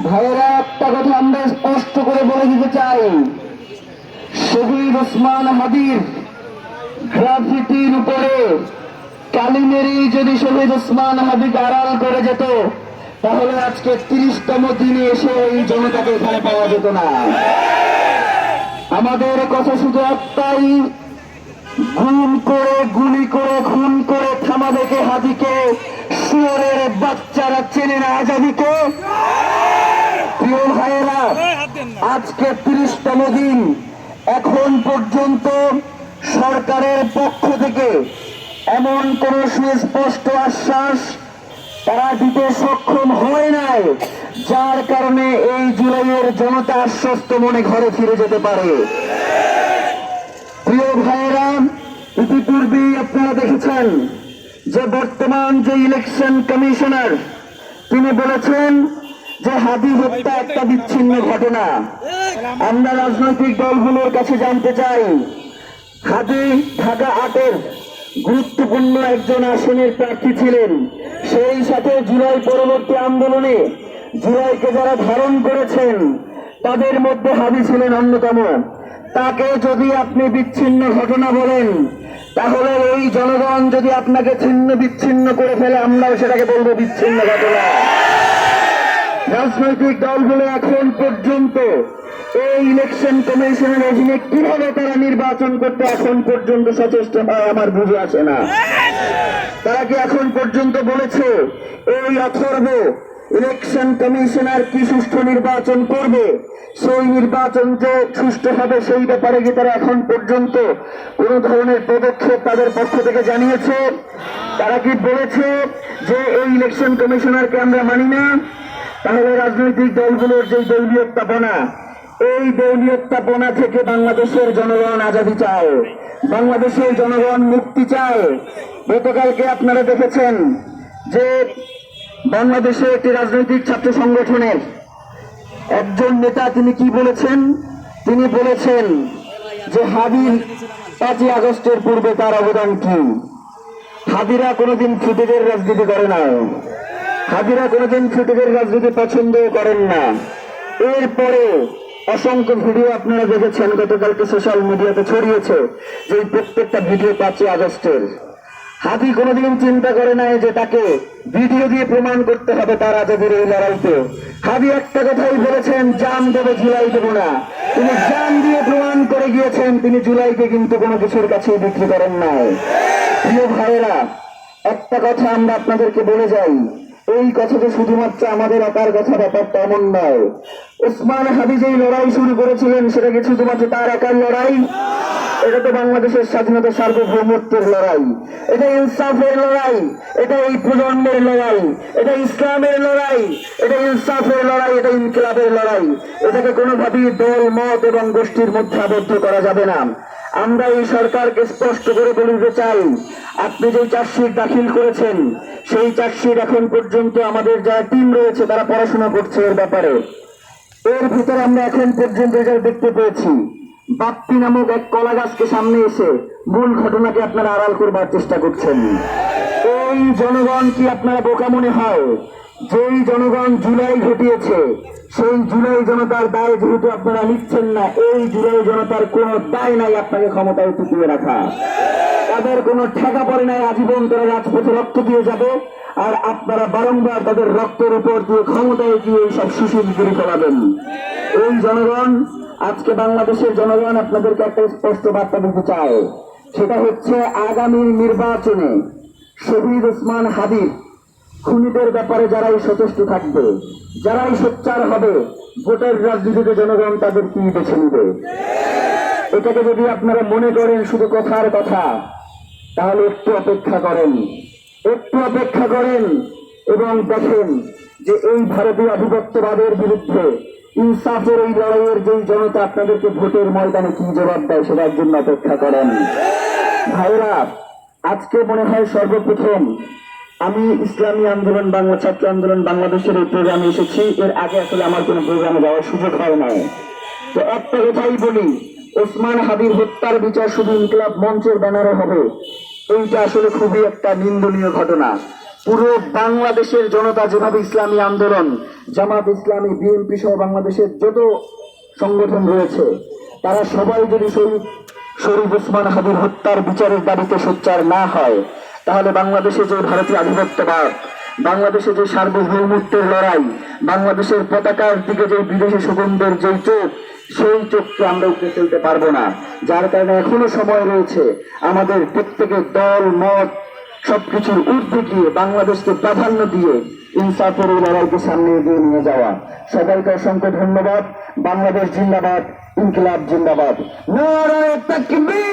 ভাইয়েরা, একটা কথা আমরা স্পষ্ট করে বলে দিতে চাই, শহীদ ওসমান হাদির গ্রাফিটির উপরে কালিমেরি যদি শহীদ ওসমান হাদিকে আড়াল করে যেত, তাহলে আজকে 30তম দিনে এসে এই জনতাকে এখানে পাওয়া যেত না। আমাদের কথা শুধু একটাই, গুম করে গুলি করে খুন করে থামাবে কে হাদিকে? শুয়োরের বাচ্চারা চেনে না আজাদিকে। প্রিয় ভাইয়েরা, আজকে 30তম দিন, এখন পর্যন্ত সরকারের পক্ষ থেকে এমন কোন সুস্পষ্ট আশ্বাস তারা দিতে সক্ষম হয় নাই, যার কারণে এই জুলাইয়ের জনতা আশ্বস্ত মনে ঘরে ফিরে যেতে পারে। প্রিয় ভাইয়েরা, ইতিপূর্বেই আপনারা দেখেছেন যে বর্তমান যে ইলেকশন কমিশনার, তিনি বলেছেন যে হাদি হত্যা একটা বিচ্ছিন্ন ঘটনা। আমরা রাজনৈতিক দলগুলোর কাছে জানতে চাই, হাদি ঢাকা 8-এর গুরুত্বপূর্ণ একজন আসনের প্রার্থী ছিলেন। সেই সাথে জুলাই পরবর্তী আন্দোলনে জুলাইকে যারা ধারণ করেছেন তাদের মধ্যে হাদি ছিলেন অন্যতম। তাকে যদি আপনি বিচ্ছিন্ন ঘটনা বলেন, তাহলে এই জনগণ যদি আপনাকে ছিন্ন বিচ্ছিন্ন করে ফেলে, আমরাও সেটাকে বলবো বিচ্ছিন্ন ঘটনা। রাজনৈতিক দলগুলো এখন পর্যন্ত এই ইলেকশন কমিশনের অধীনে কিভাবে তারা নির্বাচন করতে এখন পর্যন্ত সচেষ্ট হয় আমার বুঝে আসে না। তারা কি এখন পর্যন্ত বলেছে এই অথর্ব ইলেকশন কমিশনার কি সুষ্ঠু নির্বাচন করবে, সেই নির্বাচন যে সুষ্ঠু হবে সেই ব্যাপারে কি তারা এখন পর্যন্ত কোন ধরনের পদক্ষেপ তাদের পক্ষ থেকে জানিয়েছে? তারা কি বলেছে যে এই ইলেকশন কমিশনারকে আমরা মানি না? তাহলে রাজনৈতিক দলগুলোর যে দলীয়তাপনা, এই দলীয়তাপনা থেকে বাংলাদেশের জনগণ আজাদী চায়, বাংলাদেশের জনগণ মুক্তি চায়। গতকালকে আপনারা দেখেছেন যে বাংলাদেশে একটি রাজনৈতিক ছাত্র সংগঠনের একজন নেতা তিনি কি বলেছেন? তিনি বলেছেন যে হাদির 5ই আগস্টের পূর্বে তার অবদান কি? হাদিরা কোনোদিন ফুটেজের রাজনীতি করে না, হাদিরা কোনোদিন ফুটেজের রাজনীতি পছন্দ করেন না। এরপরে অসংখ্য ভিডিও আপনারা দেখেছেন, গতকালকে সোশ্যাল মিডিয়াতে ছড়িয়েছে যে প্রত্যেকটা ভিডিও 5ই আগস্টের। হাদি কোনোদিন চিন্তা করে নাই যে তাকে ভিডিও দিয়ে প্রমাণ করতে হবে তার আজাদির এই লড়াইতে। হাদি একটা কথাই বলেছেন, জান দেবে জুলাই দেব না। তিনি জান দিয়ে প্রমাণ করে গিয়েছেন, তিনি জুলাইকে কিন্তু কোনো কিছুর কাছে বিক্রি করেন নাই। প্রিয় ভাইয়েরা, একটা কথা আমরা আপনাদেরকে বলে যাই, এই কথা যে শুধুমাত্র আমাদের একার কথা, ব্যাপারটা এমন নয়। ওসমান হাদি যেই লড়াই শুরু করেছিলেন সেটা কি শুধুমাত্র তার একার লড়াই? এটা তো বাংলাদেশের স্বাধীনতা সার্বভৌমত্বের লড়াই, এটা ইনসাফের লড়াই, এটা এই প্রজন্মের লড়াই, এটা ইসলামের লড়াই, এটা ইনসাফের লড়াই, এটা ইনকিলাবের লড়াই। এটাকে কোনোভাবেই দল মত এবং গোষ্ঠীর মধ্যে আবদ্ধ করা যাবে না। আমরা এই সরকারকে স্পষ্ট করে বলতে চাই, আপনি যে চার্জশিট দাখিল করেছেন সেই চার্জশিট এখন পর্যন্ত আমাদের যারা টিম রয়েছে তারা পড়াশোনা করছে এর ব্যাপারে। এর ভিতরে আমরা এখন পর্যন্ত যা দেখতে পেয়েছি, বাপ্পি নামক এক কলা গাছকে সামনে এসে মূল ঘটনাকে আপনারা আড়াল করবার চেষ্টা করছেন। এই জনগণ কি আপনারা বোকা মনে হয়? যেই জনগণ জুলাই ঘটিয়েছে সেই জুলাই জনতার দায় যেহেতু আপনারা নিচ্ছেন না, এই জুলাই জনতার কোনো দায় নাই আপনাকে ক্ষমতায় টিকিয়ে রাখা। তাদের কোনো ঠেকা পড়ে নাই আজীবন তারা রাজপথে রক্ত দিয়ে যাবে, আর আপনারা বারংবার তাদের রক্তের উপর দিয়ে ক্ষমতায় গিয়ে এইসব সুশীল করে ফেলাবেন। এই জনগণ, আজকে বাংলাদেশের জনগণ আপনাদেরকে একটা স্পষ্ট বার্তা দিতে চায়, সেটা হচ্ছে আগামী নির্বাচনে শহীদ ওসমান হাদির খুনিদের ব্যাপারে যারাই সচেষ্ট থাকবে, যারাই সোচ্চার হবে, ভোটের রাজনীতিতে জনগণ তাদের কি বেছে নিবে। এটাকে যদি আপনারা মনে করেন শুধু কথার কথা, তাহলে একটু অপেক্ষা করেন, একটু অপেক্ষা করেন এবং দেখেন যে এই ভারতীয় আধিপত্যবাদের বিরুদ্ধে ইনসাফের এই লড়াইয়ের যেই জনতা আপনাদেরকে ভোটের ময়দানে কি জবাব দেয় সেটার জন্য অপেক্ষা করেন। ভাইরা, আজকে মনে হয় সর্বপ্রথম আমি ইসলামী আন্দোলন বাংলা ছাত্র আন্দোলন বাংলাদেশের এই প্রোগ্রামে এসেছি। এর আগে আসলে আমার কোনো প্রোগ্রামে যাওয়ার সুযোগ হয় নাই। তো একটা কথাই বলি, ওসমান হাদির হত্যার বিচার শুধু ইনকিলাব মঞ্চের ব্যানারে হবে, এইটা আসলে খুবই একটা নিন্দনীয় ঘটনা। পুরো বাংলাদেশের জনতা যেভাবে ইসলামী আন্দোলন, জামাত ইসলামী, বিএনপি সহ বাংলাদেশের যত সংগঠন রয়েছে, তারা সবাই যদি শরীফ ওসমান হাদির হত্যার বিচারের দাবিতে সোচ্চার না হয়, তাহলে বাংলাদেশে যে ভারতীয় আধিপত্যবাদ, বাংলাদেশে যে সার্বভৌমত্বের লড়াই, বাংলাদেশের পতাকার দিকে যে বিদেশি শকুনদের যে চোখ, সেই চোখকে আমরা উঠে ফেলতে পারবো না। যার কারণে এখনো সময় রয়েছে আমাদের প্রত্যেকের দল মত সবকিছুর ঊর্ধ্বে গিয়ে বাংলাদেশকে প্রাধান্য দিয়ে ইনসাফের এই লড়াইকে সামনে এগিয়ে নিয়ে যাওয়া। সবাইকে অসংখ্য ধন্যবাদ। বাংলাদেশ জিন্দাবাদ, ইনকিলাব জিন্দাবাদ। নারায়ে তাকবীর।